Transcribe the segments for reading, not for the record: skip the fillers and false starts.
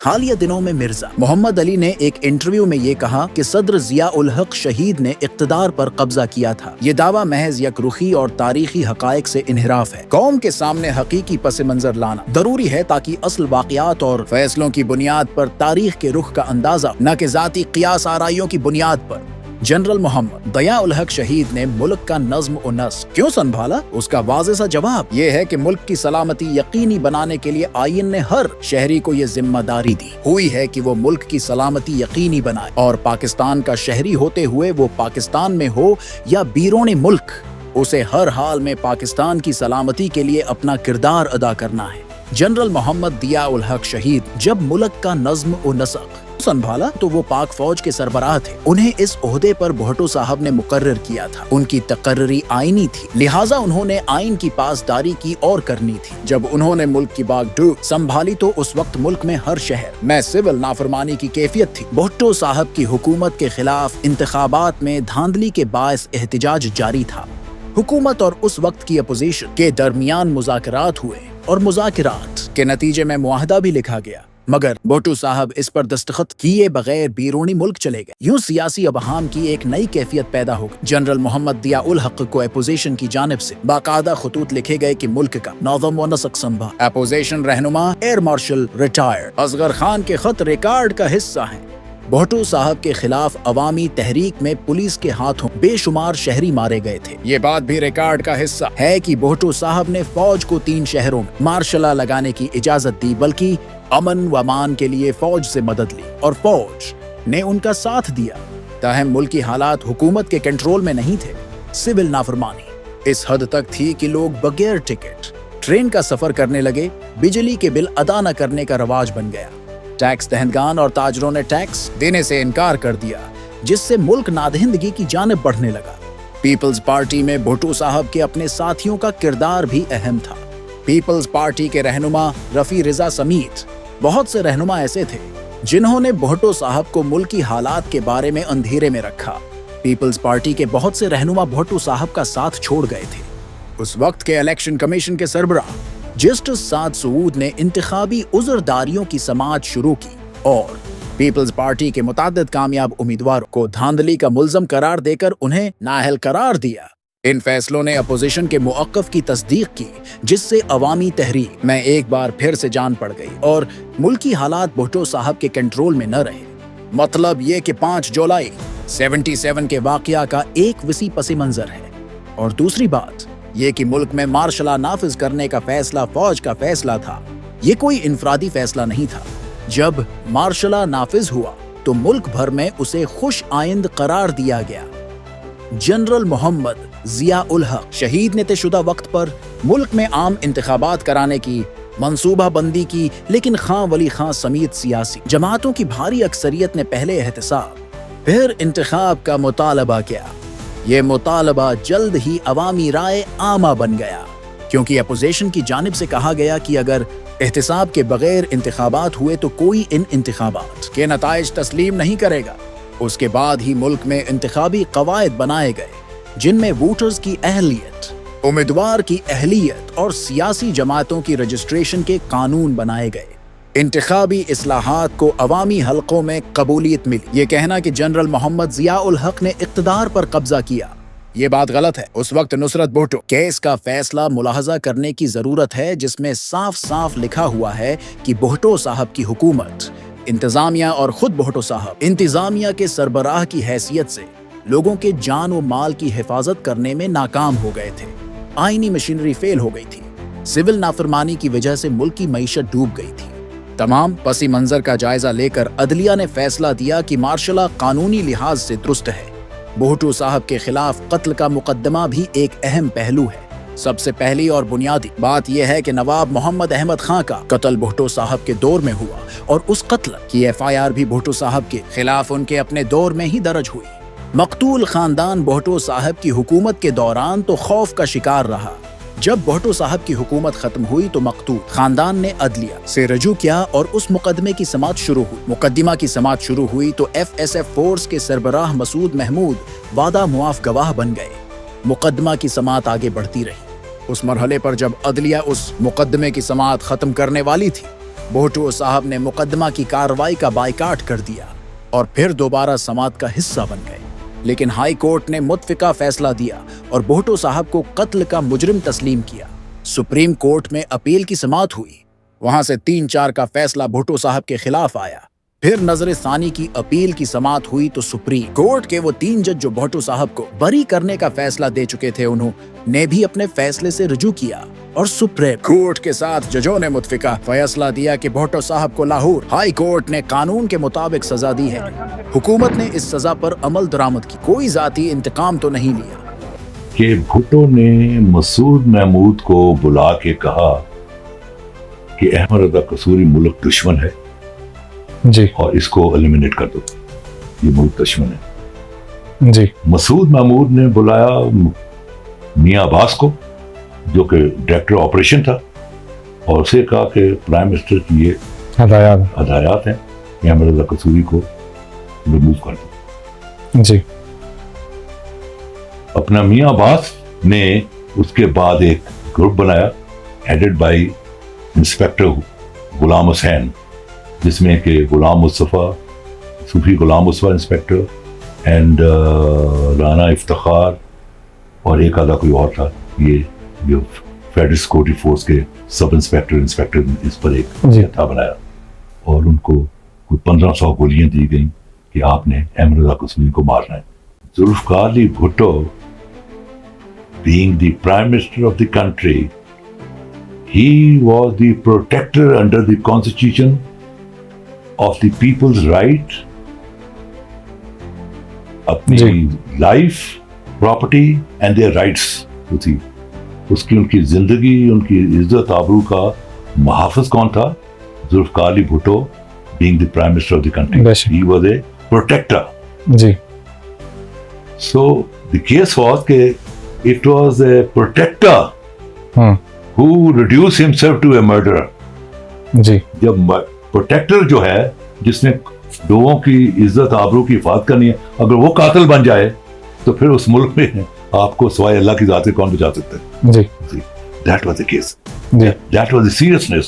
حالیہ دنوں میں مرزا محمد علی نے ایک انٹرویو میں یہ کہا کہ صدر ضیاء الحق شہید نے اقتدار پر قبضہ کیا تھا۔ یہ دعویٰ محض یک رخی اور تاریخی حقائق سے انحراف ہے۔ قوم کے سامنے حقیقی پس منظر لانا ضروری ہے تاکہ اصل واقعات اور فیصلوں کی بنیاد پر تاریخ کے رخ کا اندازہ، نہ کہ ذاتی قیاس آرائیوں کی بنیاد پر۔ جنرل محمد ضیاء الحق شہید نے ملک کا نظم و نسق کیوں سنبھالا؟ اس کا واضح سا جواب یہ ہے کہ ملک کی سلامتی یقینی بنانے کے لیے آئین نے ہر شہری کو یہ ذمہ داری دی ہوئی ہے کہ وہ ملک کی سلامتی یقینی بنائے، اور پاکستان کا شہری ہوتے ہوئے وہ پاکستان میں ہو یا بیرون ملک، اسے ہر حال میں پاکستان کی سلامتی کے لیے اپنا کردار ادا کرنا ہے۔ جنرل محمد ضیاء الحق شہید جب ملک کا نظم و نسق سنبھالا تو وہ پاک فوج کے سربراہ تھے۔ انہیں اس عہدے پر بھٹو صاحب نے مقرر کیا تھا۔ ان کی تقرری آئینی تھی، لہٰذا انہوں نے آئین کی پاسداری کی اور کرنی تھی۔ جب انہوں نے ملک کی باغ ڈور سنبھالی تو اس وقت ملک میں ہر شہر میں سول نافرمانی کی کیفیت تھی۔ بھٹو صاحب کی حکومت کے خلاف انتخابات میں دھاندلی کے باعث احتجاج جاری تھا۔ حکومت اور اس وقت کی اپوزیشن کے درمیان مذاکرات ہوئے اور مذاکرات کے نتیجے میں معاہدہ بھی لکھا گیا، مگر بھٹو صاحب اس پر دستخط کیے بغیر بیرونی ملک چلے گئے۔ یوں سیاسی ابہام کی ایک نئی کیفیت پیدا ہو گئی۔ جنرل محمد ضیاء الحق کو اپوزیشن کی جانب سے باقاعدہ خطوط لکھے گئے کہ ملک کا نظم و نسق سنبھال۔ اپوزیشن رہنما air marshal retire Asghar Khan کے خط ریکارڈ کا حصہ ہیں۔ بھٹو صاحب کے خلاف عوامی تحریک میں پولیس کے ہاتھوں بے شمار شہری مارے گئے تھے۔ یہ بات بھی ریکارڈ کا حصہ ہے کہ بھٹو صاحب نے فوج کو 3 شہروں میں مارشل لا لگانے کی اجازت دی، بلکہ امن و امان کے لیے فوج سے مدد لی اور فوج نے ان کا ساتھ دیا۔ تاہم ملکی حالات حکومت کے کنٹرول میں نہیں تھے۔ سول نافرمانی اس حد تک تھی کہ لوگ بغیر ٹکٹ ٹرین کا سفر کرنے لگے، بجلی کے بل ادا نہ کرنے کا رواج بن گیا، ٹیکس دہندگان اور تاجروں نے ٹیکس دینے سے انکار کر دیا، جس سے ملک نادہندگی کی جانب بڑھنے لگا۔ پیپلز پارٹی میں بھٹو صاحب کے اپنے ساتھیوں کا کردار بھی اہم تھا۔ پیپلز پارٹی کے رہنما رفیع رضا سمیت بہت سے رہنما ایسے تھے جنہوں نے بھٹو صاحب کو ملکی حالات کے بارے میں اندھیرے میں رکھا۔ پیپلز پارٹی کے بہت سے رہنما بھٹو صاحب کا ساتھ چھوڑ گئے تھے۔ اس وقت کے الیکشن کمیشن کے سربراہ جسٹس سعد سعود نے انتخابی عذرداریوں کی سماعت شروع کی اور پیپلز پارٹی کے متعدد کامیاب امیدواروں کو دھاندلی کا ملزم قرار دے کر انہیں نااہل قرار دیا۔ ان فیصلوں نے اپوزیشن کے موقف کی تصدیق کی، جس سے عوامی تحریک میں ایک بار پھر سے جان پڑ گئی اور ملکی حالات بھٹو صاحب کے کنٹرول میں نہ رہے۔ مطلب یہ کہ 5 جولائی 77 کے واقعہ کا ایک وسیع پس منظر ہے، اور دوسری بات یہ کہ ملک میں مارشل لا نافذ کرنے کا فیصلہ فوج کا فیصلہ تھا۔ یہ کوئی انفرادی فیصلہ نہیں تھا۔ جب مارشل لا نافذ ہوا تو ملک بھر میں اسے خوش آئند قرار دیا گیا۔ جنرل محمد ضیاء الحق شہید نے طے شدہ وقت پر ملک میں عام انتخابات کرانے کی منصوبہ بندی کی، لیکن خان ولی خان سمیت سیاسی جماعتوں کی بھاری اکثریت نے پہلے احتساب پھر انتخاب کا مطالبہ کیا۔ یہ مطالبہ جلد ہی عوامی رائے عامہ بن گیا، کیونکہ اپوزیشن کی جانب سے کہا گیا کہ اگر احتساب کے بغیر انتخابات ہوئے تو کوئی ان انتخابات کے نتائج تسلیم نہیں کرے گا۔ اس کے بعد ہی ملک میں انتخابی قواعد بنائے گئے، جن میں ووٹرز کی اہلیت، امیدوار کی اہلیت اور سیاسی جماعتوں کی رجسٹریشن کے قانون بنائے گئے۔ انتخابی اصلاحات کو عوامی حلقوں میں قبولیت ملی۔ یہ کہنا کہ جنرل محمد ضیاء الحق نے اقتدار پر قبضہ کیا، یہ بات غلط ہے۔ اس وقت نصرت بھٹو کیس کا فیصلہ ملاحظہ کرنے کی ضرورت ہے، جس میں صاف صاف لکھا ہوا ہے کہ بھٹو صاحب کی حکومت، انتظامیہ اور خود بھٹو صاحب انتظامیہ کے سربراہ کی حیثیت سے لوگوں کے جان و مال کی حفاظت کرنے میں ناکام ہو گئے تھے۔ آئینی مشینری فیل ہو گئی تھی، سول نافرمانی کی وجہ سے ملک کی معیشت ڈوب گئی تھی۔ تمام پس منظر کا جائزہ لے کر عدلیہ نے فیصلہ دیا کہ مارشل لا قانونی لحاظ سے درست ہے۔ بھٹو صاحب کے خلاف قتل کا مقدمہ بھی ایک اہم پہلو ہے۔ سب سے پہلی اور بنیادی بات یہ ہے کہ نواب محمد احمد خان کا قتل بھٹو صاحب کے دور میں ہوا، اور اس قتل کی FIR بھی بھٹو صاحب کے خلاف ان کے اپنے دور میں ہی درج ہوئی۔ مقتول خاندان بھٹو صاحب کی حکومت کے دوران تو خوف کا شکار رہا۔ جب بھٹو صاحب کی حکومت ختم ہوئی تو مقتول خاندان نے عدلیہ سے رجوع کیا اور اس مقدمے کی سماعت شروع ہوئی۔ مقدمہ کی سماعت شروع ہوئی تو FSF فورس کے سربراہ مسعود محمود وعدہ معاف گواہ بن گئے۔ مقدمہ کی سماعت آگے بڑھتی رہی۔ اس مرحلے پر جب عدلیہ اس مقدمے کی سماعت ختم کرنے والی تھی بھٹو صاحب نے مقدمہ کی کارروائی کا بائیکاٹ کر دیا اور پھر دوبارہ سماعت کا حصہ بن گئے، لیکن ہائی کورٹ نے متفقہ فیصلہ دیا اور بھٹو صاحب کو قتل کا مجرم تسلیم کیا۔ سپریم کورٹ میں اپیل کی سماعت ہوئی، وہاں سے 3-4 کا فیصلہ بھٹو صاحب کے خلاف آیا۔ پھر نظر ثانی کی اپیل کی سماعت ہوئی تو سپریم کورٹ کے وہ 3 جج جو بھٹو صاحب کو بری کرنے کا فیصلہ دے چکے تھے، انہوں نے بھی اپنے فیصلے سے رجوع کیا اور سپریم کورٹ کے ساتھ ججوں نے متفقہ فیصلہ دیا کہ بھٹو صاحب کو لاہور ہائی کورٹ نے قانون کے مطابق سزا دی ہے۔ حکومت نے اس سزا پر عمل درآمد کی، کوئی ذاتی انتقام تو نہیں لیا۔ کہ بھٹو نے مسعود محمود کو بلا کے کہا کہ احمد رضا قصوری ملک دشمن ہے جی اور اس کو ایلیمنیٹ کر دو، یہ ملک دشمن ہے۔ جی مسعود محمود نے بلایا میاں عباس کو جو کہ ڈائریکٹر آپریشن تھا، اور اسے کہا کہ پرائم منسٹر کی یہ ہدایات ہیں کہ احمد رضا قصوری کو ریموو کر دو۔ جی اپنا میاں عباس نے اس کے بعد ایک گروپ بنایا ہیڈڈ بائی انسپیکٹر غلام حسین، جس میں کہ غلام مصطفیٰ، صوفی غلام مصطفیٰ انسپیکٹر اینڈ رانا افتخار اور ایک آدھا کوئی اور تھا، یہ جو فیڈرل سیکورٹی فورس کے سب انسپیکٹر اس پر ایک جتھا بنایا، اور ان کو کوئی 1500 گولیاں دی گئیں کہ آپ نے احمد رضا قصوری کو مارنا ہے۔ Zulfiqar Ali Bhutto being the prime minister of the country, he was the protector under the constitution of the people's right اپنی life, property and their rights جو تھی، اس کی ان کی زندگی، ان کی عزت آبرو کا محافظ کون تھا؟ Zulfiqar Ali Bhutto being the prime minister of the country. He was a protector. G So the case was کہ it was a protector who reduced himself to a murderer. جی جب پروٹیکٹر جو ہے جس نے لوگوں کی عزت آبرو کی حفاظت کرنی ہے، اگر وہ قاتل بن جائے تو پھر اس ملک میں آپ کو سوائے اللہ کی ذات سے کون بچا سکتا ہے؟ جی That was the case. G That was the seriousness.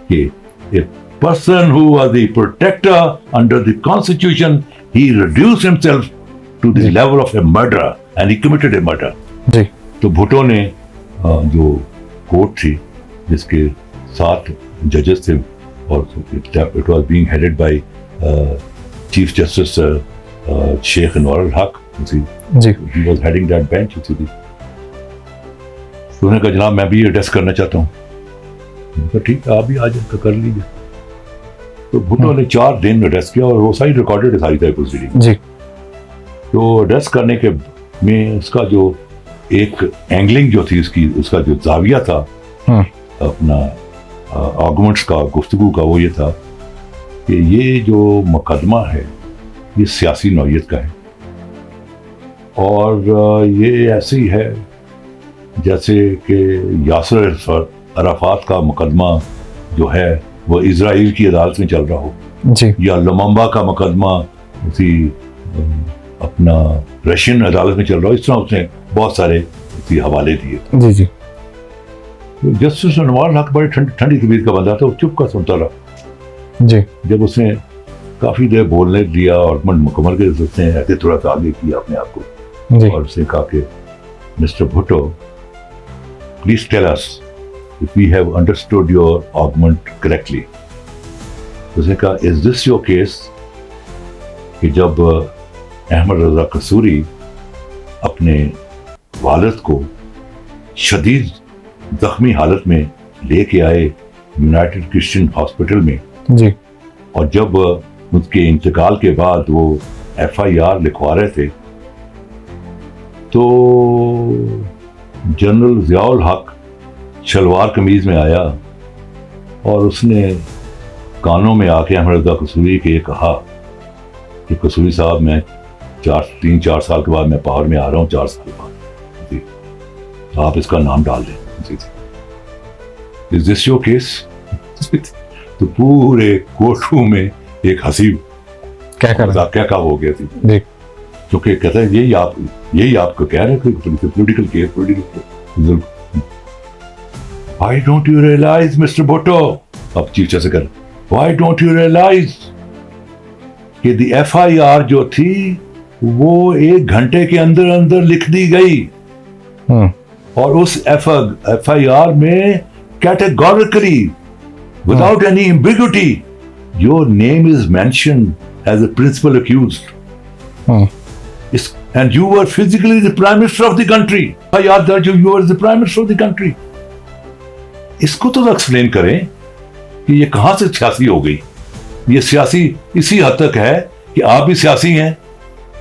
کہ a person who was the protector under the constitution, he reduced himself to the level of a murderer and he committed a murder. جی تو بھٹو نے جو court تھی جس کے 7 ججز تھے، اور it was being headed by chief justice Sheikh Anwar ul-Haq, جی he was heading that bench. تو انہوں نے کہا جناب میں بھی ایڈریس کرنا چاہتا ہوں۔ میں نے کہا ٹھیک ہے آپ بھی آ جائیں، کر لیجیے۔ تو بھٹو نے 4 دن ایڈریس کیا، اور وہ ساری ریکارڈڈ ہے ساری پروسیڈنگ۔ جی تو ایڈریس کرنے کے میں اس کا جو ایک اینگلنگ جو تھی، اس کا جو زاویہ تھا اپنا آرگومنٹس کا، گفتگو کا، وہ یہ تھا کہ یہ جو مقدمہ ہے یہ سیاسی نوعیت کا ہے، اور یہ ایسی ہے جیسے کہ یاسر عرفات کا مقدمہ جو ہے وہ اسرائیل کی عدالت میں چل رہا ہو، جی یا لممبا کا مقدمہ اسی اپنا رشین عدالت میں چل رہا ہو۔ اس طرح اس نے بہت سارے حوالے دیے۔ جی جی جسٹس انوار الحق بڑی ٹھنڈی طبیعت کا بندہ تھا، وہ چپ کا سنتا رہا۔ جی جب اس نے کافی دیر بولنے دیا اور مکمل کے اس نے ایسے تھوڑا سا آگے کیا اپنے آپ کو، اور اس نے کہا کہ mister Bhutto please tell us if we have understood your argument correctly. اس نے کہا is this your case کہ جب احمد رضا قصوری اپنے والد کو شدید زخمی حالت میں لے کے آئے یونائٹڈ کرسچن ہاسپٹل میں، جی اور جب اس کے انتقال کے بعد وہ FIR لکھوا رہے تھے تو جنرل ضیاء الحق شلوار قمیض میں آیا اور اس نے کانوں میں آ کے احمد رضا قصوری کے کہا کہ قصوری صاحب میں 3-4 سال کے بعد میں پاور میں آ رہا ہوں، 4 سال بعد جی آپ اس کا نام ڈال دیں۔ جی از دس یور کیس؟ تو پورے کورٹ روم میں ایک ہنسی کیا ہو گیا تھی، کیونکہ کہتا ہے یہی آپ کو کہہ رہے ہیں political case. Why don't you realize, Mr. Bhutto? اب چیف جسٹس کر why don't you realize کہ دی FIR جو تھی وہ 1 گھنٹے کے اندر اندر لکھ دی گئی اور اس FIR میں categorically without any ambiguity your name is mentioned as a principal accused. And you were physically the prime minister of the country. FIR that you were the prime minister of the country. اس کو تو explain کریں کہ یہ کہاں سے سیاسی ہو گئی. یہ سیاسی اسی حد تک ہے کہ آپ بھی سیاسی ہیں,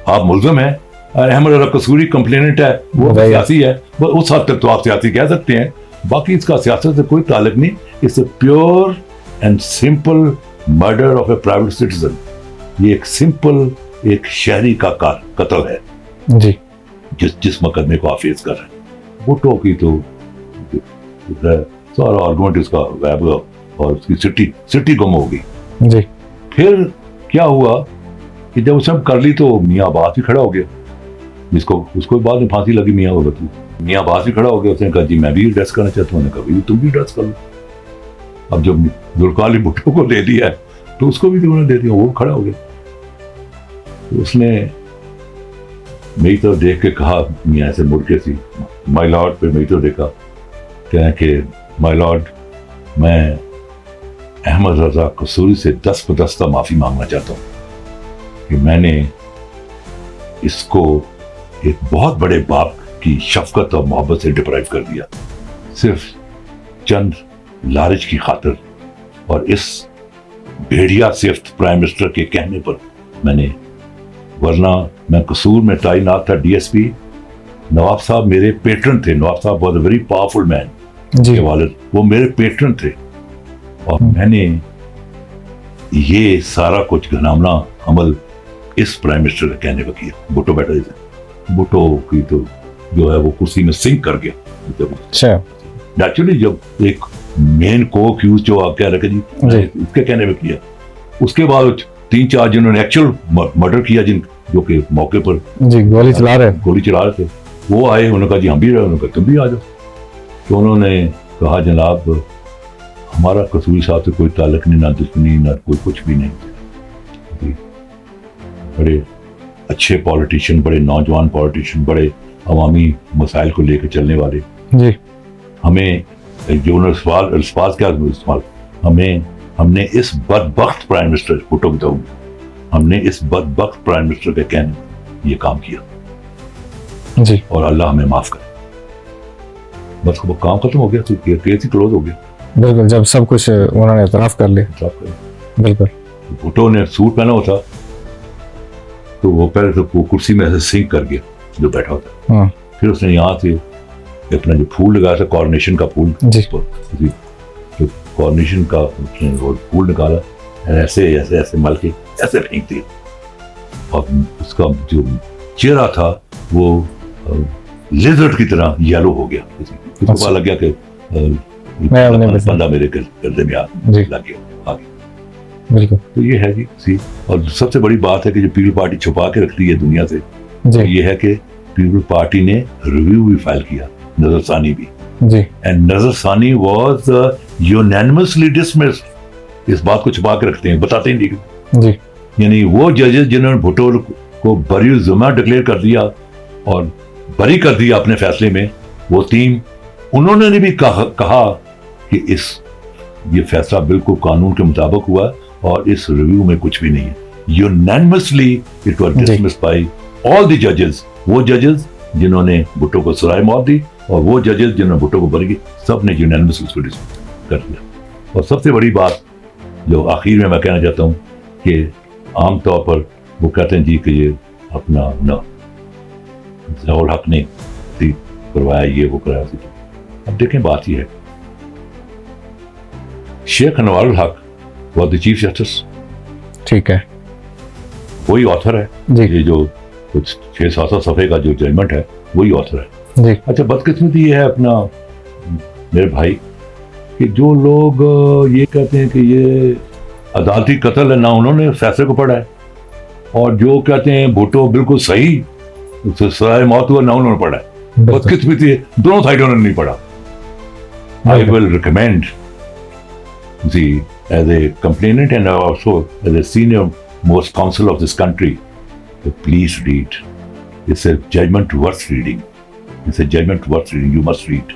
آپ ملزم ہیں, احمد رضا قصوری کمپلیننٹ ہے, وہ سیاسی ہے, بس اس حد تک تو آپ سیاسی کہہ سکتے ہیں, باقی اس کا سیاست سے کوئی تعلق نہیں. It's a pure and simple murder of a private citizen. یہ ایک سمپل ایک شہری کا قتل ہے جی, جس مقدمے کو آپ فیس کر رہے ہیں. بھٹو کی تو سارا آرگومنٹ اس کا غائب ہوا اور اس کی سٹی گم ہو گئی جی. پھر کیا ہوا کہ جب اس نے کر لی تو میاں عباس بھی کھڑا ہو گیا, جس کو اس کو بعد میں پھانسی لگی میاں میاں عباس بھی کھڑا ہو گیا. اس نے کہا جی میں بھی ایڈریس کرنا چاہتا ہوں. نے کہا تم بھی ایڈریس کر لو. اب جب ذوالفقار علی بھٹو کو دے دیا ہے تو اس کو بھی انہوں نے دے دیا, وہ کھڑا ہو گیا. تو اس نے میری طرف دیکھ کے کہا, میاں ایسے مڑ کے سی مائی لارڈ پہ میری طرف دیکھا, کہ مائی لارڈ میں احمد رضا قصوری سے دست بدستہ معافی مانگنا چاہتا ہوں کہ میں نے اس کو ایک بہت بڑے باپ کی شفقت اور محبت سے ڈپرائیو کر دیا, صرف چند لالچ کی خاطر. اور اس بھیڑیا صفت پرائم منسٹر کے کہنے پر میں نے, ورنہ میں قصور میں تعینات تھا DSP. نواب صاحب میرے پیٹرن تھے. نواب صاحب واز اے ویری پاورفل مین. کے والد وہ میرے پیٹرن تھے, اور میں نے یہ سارا کچھ گھنامنا عمل اس پرائم منسٹر کے کہنے پر کیا. بھٹو بیٹھا تھا, بھٹو کی تو جو ہے وہ کرسی میں سنک کر گیا نیچرلی. جب ایک مین کو ایکیوز جو آپ کہہ رہے جی اس کے کہنے پہ کیا, اس کے بعد 3-4 جنہوں نے ایکچوئل مرڈر کیا, جو کہ موقع پر جی گولی چلا رہے تھے, وہ آئے. انہوں نے کہا جی ہم بھی رہے. انہوں نے کہا تم بھی آ جاؤ. تو انہوں نے کہا جناب ہمارا قصوری صاحب سے کوئی تعلق نہیں, نہ دشمنی نہ کوئی کچھ بھی نہیں. بڑے اچھے پالیٹیشین, بڑے نوجوان پالیٹیشین, بڑے عوامی مسائل کو لے کے چلنے والے. جی ہمیں جو الفاظ کیا استعمال, ہم نے اس بدبخت پرائم منسٹر بھٹو کی ہم نے اس بدبخت پرائم منسٹر کے کہنے یہ کام کیا جی, اور اللہ ہمیں معاف کرے. بس وہ کام ختم ہو گیا, کیس ہی کلوز ہو گیا. بالکل, جب سب کچھ انہوں نے اعتراف کر لیا. بالکل. بھٹو نے سوٹ پہنا ہوا تھا تو وہ پہلے تو وہ کرسی میں ایسے سنک کر گیا جو بیٹھا ہوتا. پھر اس نے یہاں سے اپنا جو پھول لگایا تھا کارنیشن کا پھول, کارنیشن کا وہ پھول نکالا, ایسے ایسے ایسے مل کے ایسے پھینک دیا, اور اس کا جو چہرہ تھا وہ لیزرڈ کی طرح یلو ہو گیا. اس کو پتا لگ گیا کہ بندہ میرے گردے میں لگ گیا. بالکل. تو یہ ہے جی. اور سب سے بڑی بات ہے کہ جو پیپل پارٹی چھپا کے رکھتی ہے دنیا سے, یہ ہے کہ پیپل پارٹی نے ریویو بھی فائل کیا, نظر ثانی بھی. اینڈ نظر ثانی واز یونینیمسلی ڈسمسڈ. اس بات کو چھپا کے رکھتے ہیں, بتاتے ہی نہیں. یعنی وہ ججز جنہوں نے بھٹو کو بری الذمہ ڈکلیئر کر دیا اور بری کر دیا اپنے فیصلے میں, وہ ٹیم انہوں نے بھی کہا کہ یہ فیصلہ بالکل قانون کے مطابق ہوا اور اس ریویو میں کچھ بھی نہیں ہے. Unanimously it was dismissed by all the ججز. وہ ججز جنہوں نے بھٹو کو سرائے موت دی اور وہ ججز جنہوں نے بھٹو کو بری کی, سب نے یونینیمسلی اس کو ڈسمس کر دیا. اور سب سے بڑی بات جو آخر میں کہنا چاہتا ہوں کہ عام طور پر وہ کہتے ہیں جی کہ یہ اپنا ضیاء الحق نے کروایا, یہ وہ کرایا. اب دیکھیں بات یہ ہے, شیخ انوار الحق واز دی چیف جسٹس. ٹھیک ہے, وہی آتھر ہے. یہ جو کچھ 600-700 صفحے کا جو ججمنٹ ہے وہی آتھر ہے. اچھا بدقسمتی یہ ہے اپنا میرے بھائی کہ جو لوگ یہ کہتے ہیں کہ یہ عدالتی قتل ہے, نہ انہوں نے فیصلے کو پڑھا ہے, اور جو کہتے ہیں بھٹو بالکل صحیح سزائے موت ہوا, نہ انہوں نے پڑھا ہے. بدقسمتی دونوں سائڈوں نے نہیں پڑھا. I will recommend the as a complainant and also as a senior most counsel of this country, please read. It's a judgment worth reading. It's a judgment worth reading. You must read.